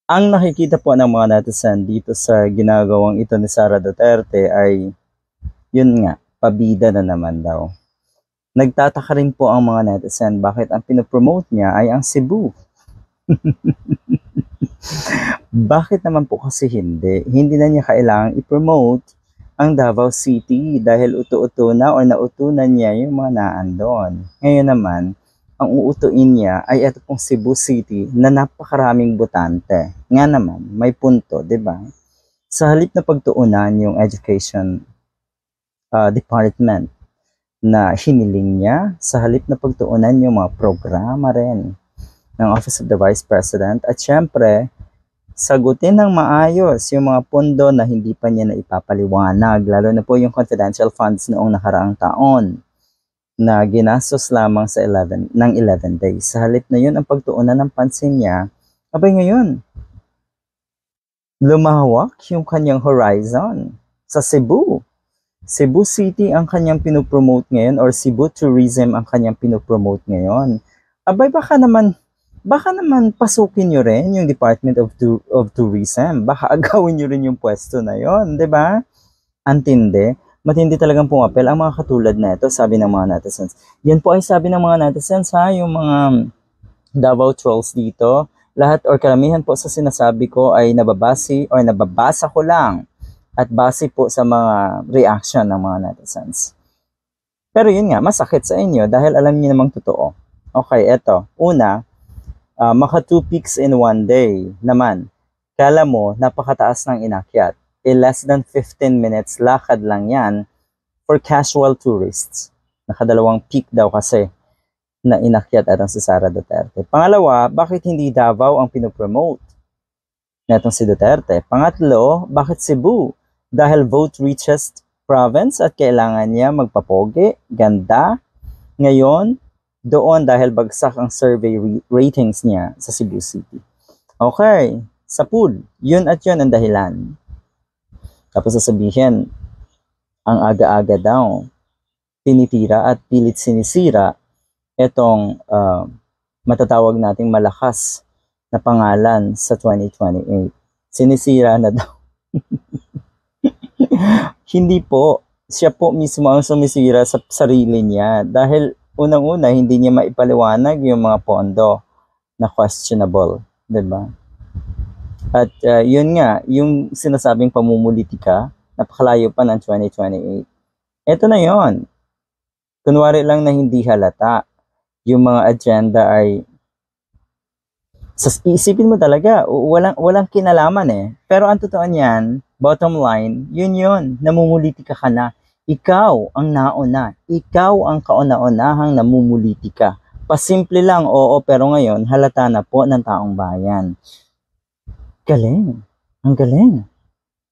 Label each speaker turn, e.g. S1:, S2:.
S1: Ang nakikita po ng mga netizen dito sa ginagawang ito ni Sara Duterte ay, yun nga, pabida na naman daw. Nagtataka rin po ang mga netizen bakit ang pinopromote niya ay ang Cebu. Bakit naman po kasi hindi? Hindi na niya kailangang i-promote ang Davao City dahil uto-uto na o nautunan niya yung mga naandon. Ngayon naman, ang uutuin niya ay ito pong Cebu City na napakaraming botante. Nga naman, may punto, di ba? Sa halip na pagtuunan yung education department na hiniling niya, sa halip na pagtuunan yung mga programa rin ng Office of the Vice President, at syempre, sagutin ng maayos yung mga pondo na hindi pa niya na ipapaliwanag, lalo na po yung confidential funds noong nakaraang taon na ginastos lamang sa 11 days. Sa halip na yun ang pagtuunan ng pansin niya, abay ngayon, lumawak yung kanyang horizon sa Cebu. Cebu City ang kanyang pinopromote ngayon, or Cebu Tourism ang kanyang pinopromote ngayon. Abay baka naman pasukin nyo rin yung Department of Tourism. Baka agawin nyo rin yung pwesto na yon, di ba? Antindi. Matindi talagang pumapel ang mga katulad na ito, sabi ng mga netizens. Yan po ay sabi ng mga netizens, ha, yung mga Davao trolls dito. Lahat or karamihan po sa sinasabi ko ay nababasa ko lang at base po sa mga reaction ng mga netizens. Pero yun nga, masakit sa inyo dahil alam niyo namang totoo. Okay, eto. Una, maka 2 peaks in 1 day naman. Kala mo, napakataas ng inakyat. Less than 15 minutes lakad lang yan for casual tourists. Nakadalawang peak daw kasi na inakyat atong si Sara Duterte. Pangalawa, bakit hindi Davao ang pinopromote natong si Duterte? Pangatlo, bakit Cebu? Dahil vote richest province at kailangan niya magpapogi, ganda. Ngayon, doon dahil bagsak ang survey ratings niya sa Cebu City. Okay, sa pool, yun at yun ang dahilan. Tapos sasabihin, ang aga-aga daw, pinitira at pilit sinisira itong matatawag nating malakas na pangalan sa 2028. Sinisira na daw. Hindi po. Siya po mismo ang sumisira sa sarili niya dahil unang-una hindi niya maipaliwanag yung mga pondo na questionable, 'di ba? At yun nga, yung sinasabing pamumulitika, napakalayo pa ng 2028. Ito na yon. Kunwari lang na hindi halata. Yung mga agenda ay, isipin mo talaga, walang kinalaman eh. Pero ang totoo niyan, bottom line, yun, namumulitika ka na. Ikaw ang nauna. Ikaw ang kauna-unahang namumulitika. Pasimple lang, oo, pero ngayon, halata na po ng taong bayan. Galing. Ang galing.